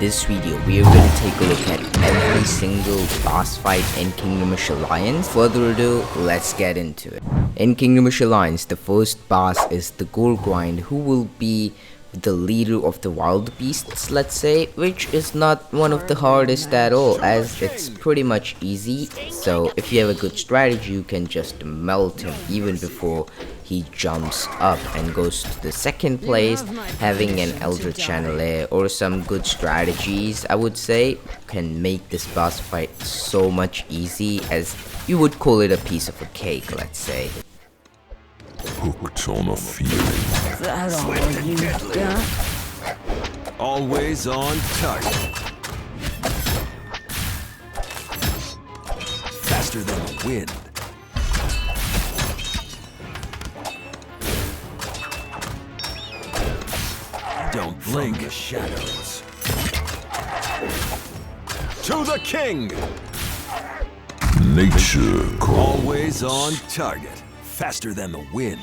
this video, we are going to take a look at every single boss fight in Kingdom of Alliance. Further ado, let's get into it. In Kingdom of Alliance, the first boss is the Goregrind, who will be the leader of the wild beasts, let's say, which is not one of the hardest at all, as it's pretty much easy. So if you have a good strategy, you can just melt him even before he jumps up and goes to the second place. Having an Elder Channeler or some good strategies, I would say, can make this boss fight so much easy, as you would call it a piece of a cake, let's say. Hooked on a feeling. That all you got? Always on target. Faster than the wind. Don't blink. From the shadows. To the king. Nature calls. Always on target. Faster than the wind.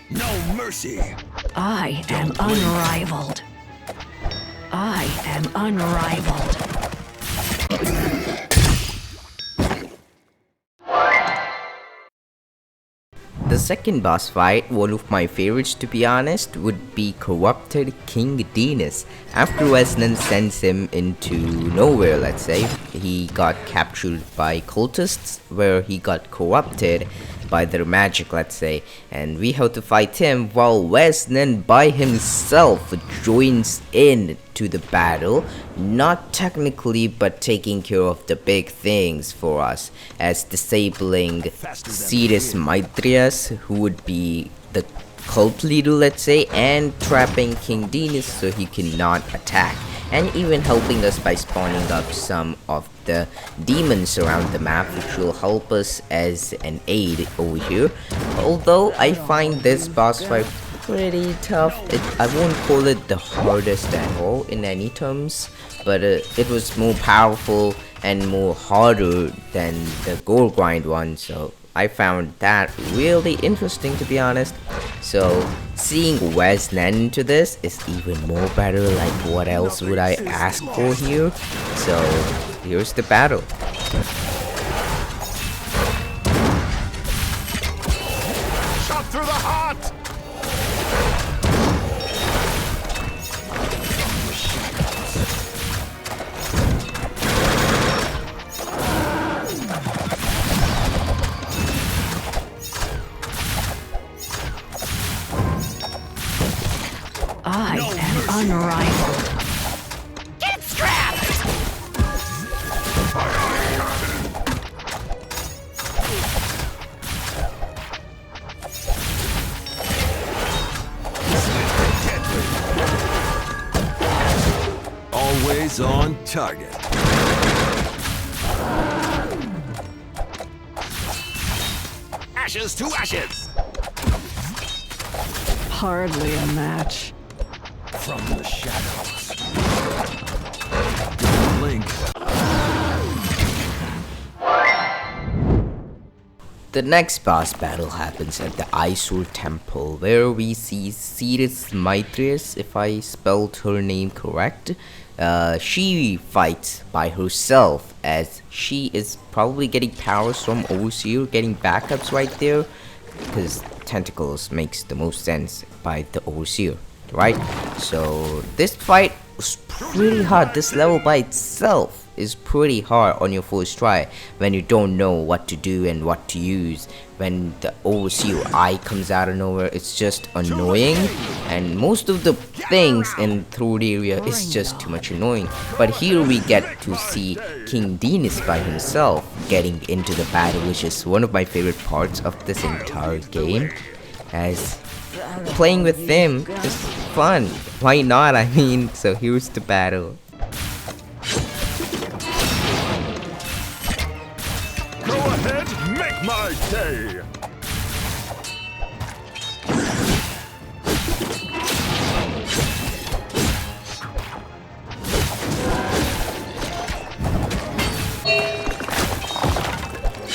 No mercy. I am unrivaled. I am unrivaled. The second boss fight, one of my favorites to be honest, would be corrupted King Denis. After Resnan sends him into nowhere, let's say, he got captured by cultists, where he got corrupted by their magic, let's say, and we have to fight him while Resnan by himself joins in to the battle, not technically but taking care of the big things for us, as disabling Seeres Mydrias, who would be the cult leader, let's say, and trapping King Denis so he cannot attack, and even helping us by spawning up some of the demons around the map, which will help us as an aid over here. Although I find this boss fight pretty tough, I won't call it the hardest at all in any terms, but it was more powerful and more harder than the Goregrind one, so I found that really interesting, to be honest. So seeing Resnan into this is even more better. Like, what else would I ask for here? So here's the battle. Shot through the heart. I am unrivaled. Get strapped! Always on target. Ashes to ashes. Hardly a match. From the shadows. Don't blink. The next boss battle happens at the Isur Temple, where we see Seeres Mydrias, if I spelled her name correct. She fights by herself, as she is probably getting powers from Overseer, getting backups right there, because tentacles makes the most sense by the Overseer, right? So this fight was pretty hard. This level by itself is pretty hard on your first try, when you don't know what to do and what to use. When the Overseer eye comes out of nowhere, it's just annoying, and most of the things in through the area is just too much annoying. But here we get to see King Denis by himself getting into the battle, which is one of my favorite parts of this entire game, as playing with them is fun. Why not? I mean, so here's the battle. Go ahead, make my day.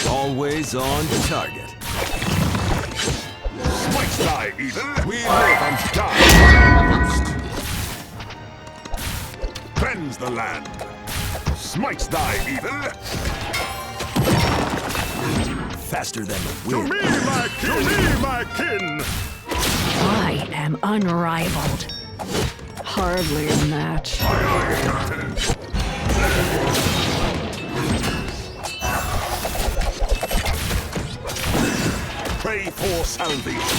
Always on target. Spikes thy evil. We live and die. Cleanse the land. Smite thy evil. Faster than the To wind. me, my kin! To me, my kin! I am unrivaled. Hardly a match. Pray for salvation.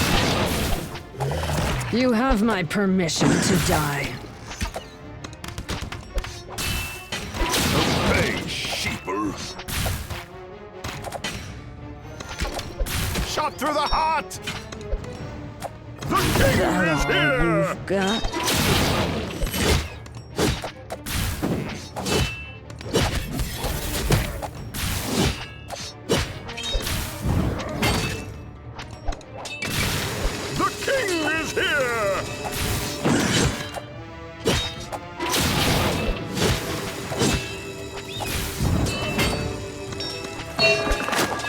You have my permission to die. Obey, sheeple. Shot through the heart! The king is here! You've got. The king is here!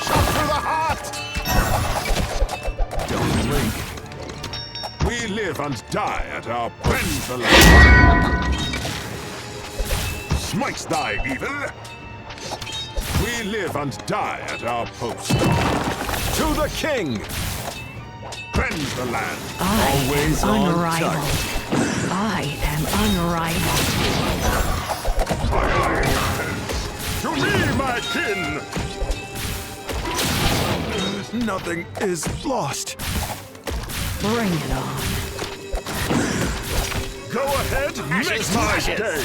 Shot through the heart! Don't blink. We live and die at our friends the land. Smite thy evil! We live and die at our post. To the king! Cleanse the land. Always I am on unrivaled. I am unrivaled. To me, my kin! Nothing is lost. Bring it on. Go ahead, make my day!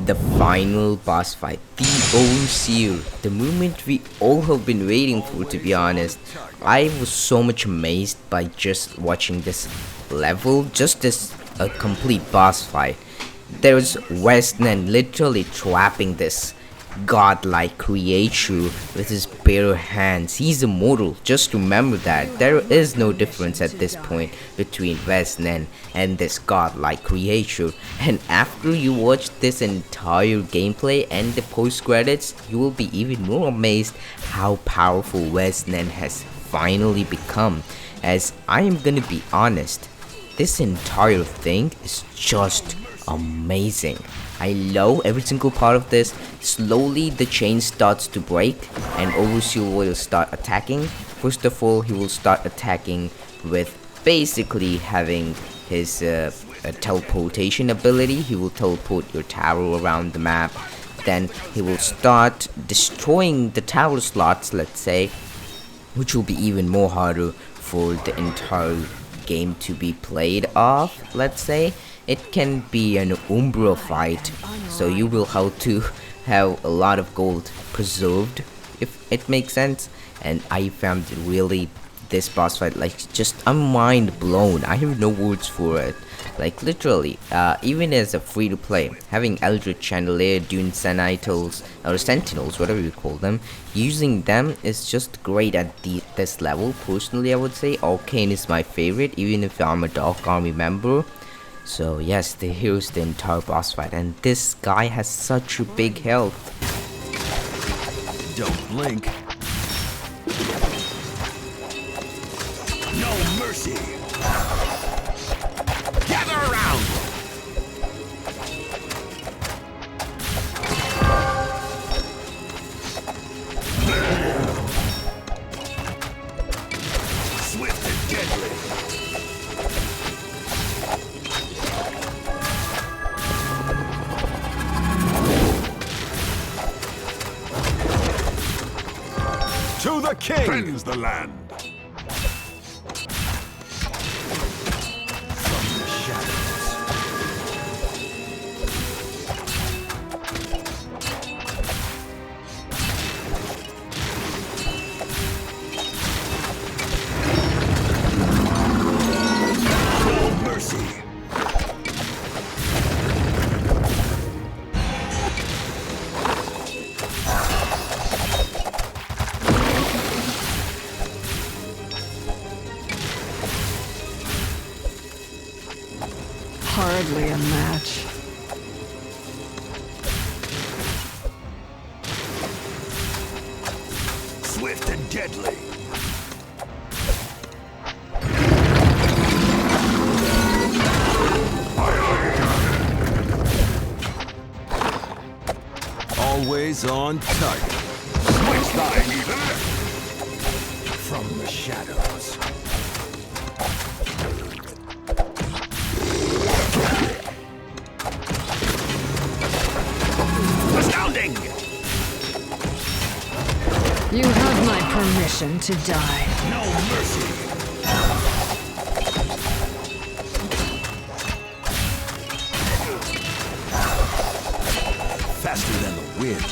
The final boss fight, the Overseer, the moment we all have been waiting for, to be honest. I was so much amazed by just watching this level, just this a complete boss fight. There's Westland literally trapping this godlike creature with his bare hands. He's immortal, just remember that. There is no difference at this point between Westland and this godlike creature. And after you watch this entire gameplay and the post credits, you will be even more amazed how powerful Westland has finally become. As I am gonna be honest, this entire thing is just amazing. I love every single part of this. Slowly the chain starts to break and Overseer will start attacking. First of all, he will start attacking with basically having his teleportation ability. He will teleport your tower around the map. Then he will start destroying the tower slots, let's say, which will be even more harder for the entire game to be played off, let's say. It can be an Umbra fight, so you will have to have a lot of gold preserved, if it makes sense. And I found it really, this boss fight, like, just I'm mind blown. I have no words for it. Like literally, even as a free to play, having Eldritch Chandelier, Dune Sentinels, or Sentinels, whatever you call them, using them is just great at this level. Personally, I would say Arcane is my favorite, even if I'm a Dark Army member. So yes, here's the entire boss fight, and this guy has such a big health. Don't blink. No mercy. Gather around! Swift and deadly. To the king! Cleanse the land! From the shadows. No mercy. Hardly a match. Swift and deadly. Always on target. Slice thy heathen! From the shadows. Astounding! You have my permission to die. No mercy. Faster than the wind.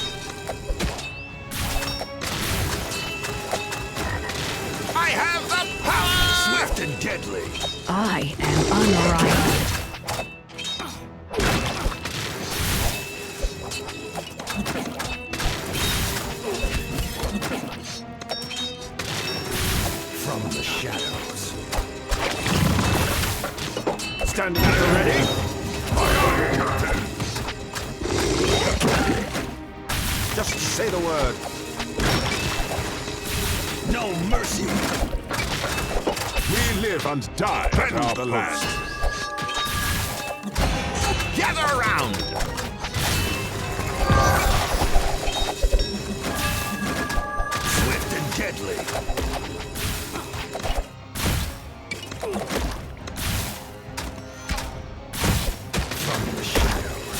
I have the power! Swift and deadly. I am unrivaled. From the shadows. Standing at the ready. Just say the word. No mercy. We live and die at our the post. Gather around. Swift and deadly. From the shadows.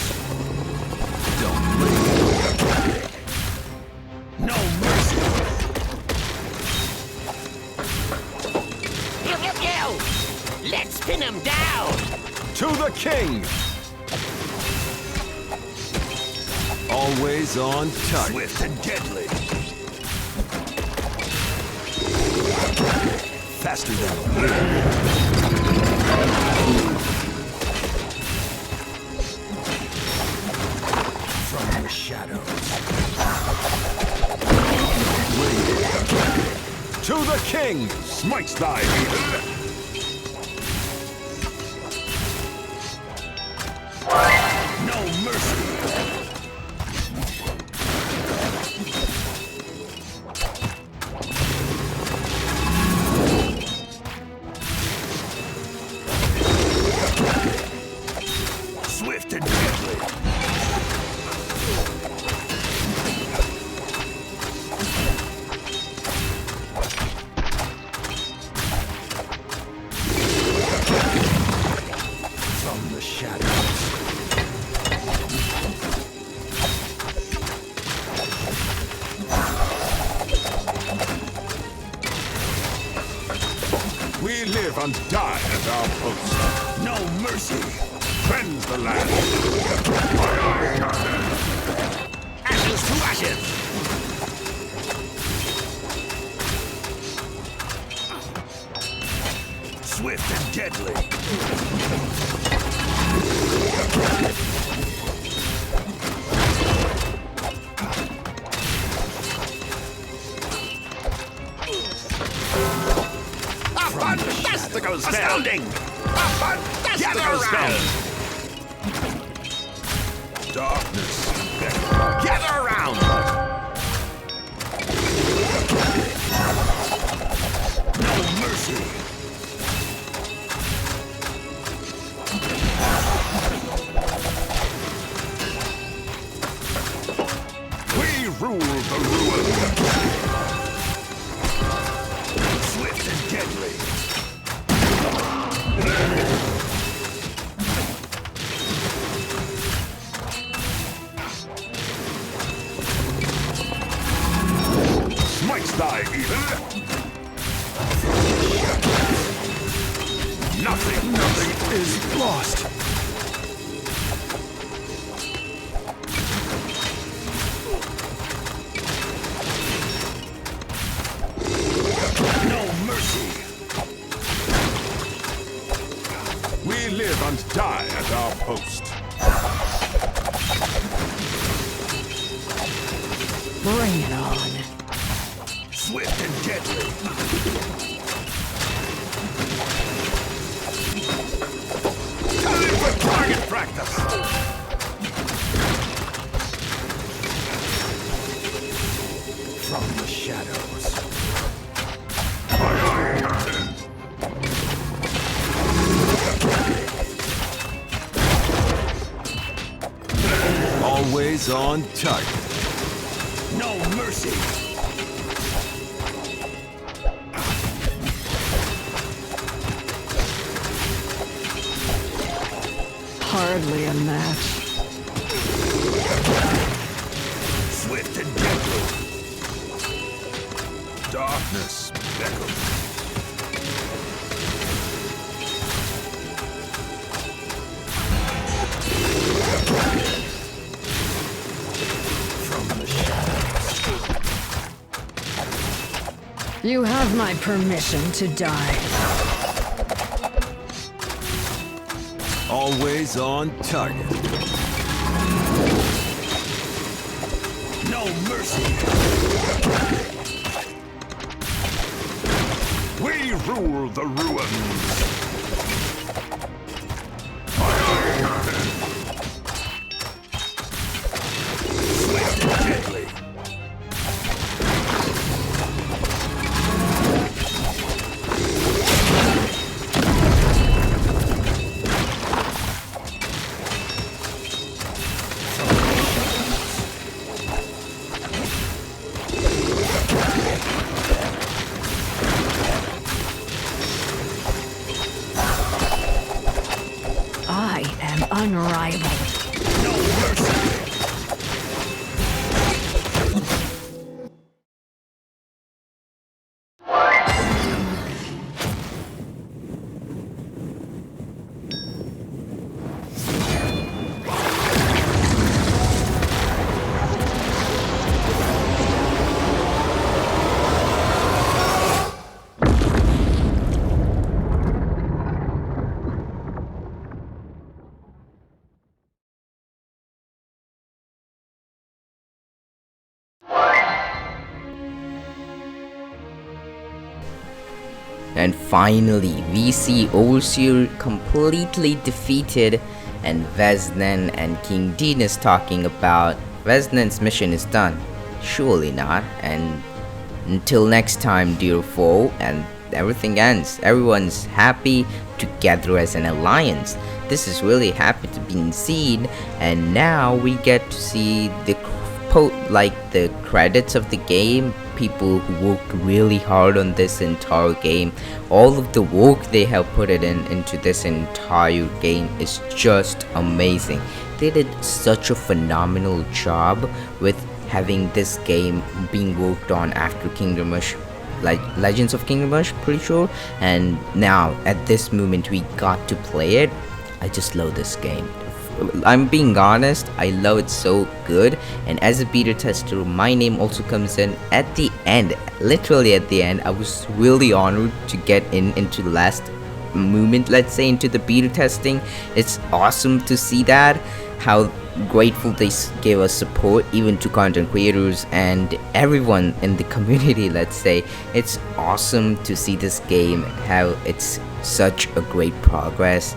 Don't blink. No mercy. Let's pin him down! To the king! Always on target. Swift and deadly. Faster than the wind. From the shadows. To the king! Smites thy heathen! No mercy. Swift and deadly. From the shadows. We live and die at our post. No mercy. Cleanse the land. Ashes to ashes. Swift and deadly. Fantastical spell! Astounding! Fantastical spell! Darkness. Gather around! No mercy! We rule the ruin. Swift and deadly. Smites thy heathen. Nothing is lost. No mercy. We live and die at our post. Bring it on. Swift and deadly. Time for Always on target. No mercy. Hardly a match. Swift and deadly. Darkness beckons. From the shadows. You have my permission to die. Always on target. No mercy. We rule the ruins. Swift and deadly. I am unrivaled. No mercy. And finally, we see Isur completely defeated, and Veznen and King Denis talking about Veznen's mission is done. Surely not. And until next time, dear foe, and everything ends. Everyone's happy together as an alliance. This is really happy to be seen, and now we get to see the the credits of the game. People who worked really hard on this entire game, all of the work they have put into this entire game is just amazing. They did such a phenomenal job with having this game being worked on after Kingdom Rush, like Legends of Kingdom Rush, pretty sure, and now at this moment we got to play it. I just love this game. I'm being honest, I love it so good, and as a beta tester, my name also comes in at the end, literally at the end. I was really honored to get into the last moment, let's say, into the beta testing. It's awesome to see that, how grateful they gave us support, even to content creators and everyone in the community, let's say. It's awesome to see this game, how it's such a great progress.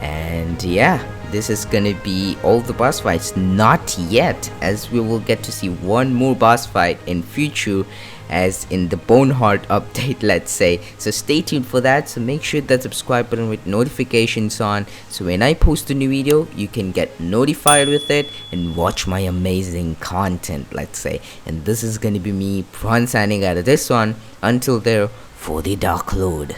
And yeah, this is gonna be all the boss fights. Not yet, as we will get to see one more boss fight in future, as in the Boneheart update, let's say. So stay tuned for that. So make sure that subscribe button with notifications on, so when I post a new video you can get notified with it and watch my amazing content, let's say. And this is gonna be me, Prahant, signing out of this one. Until there, for the Dark Lord.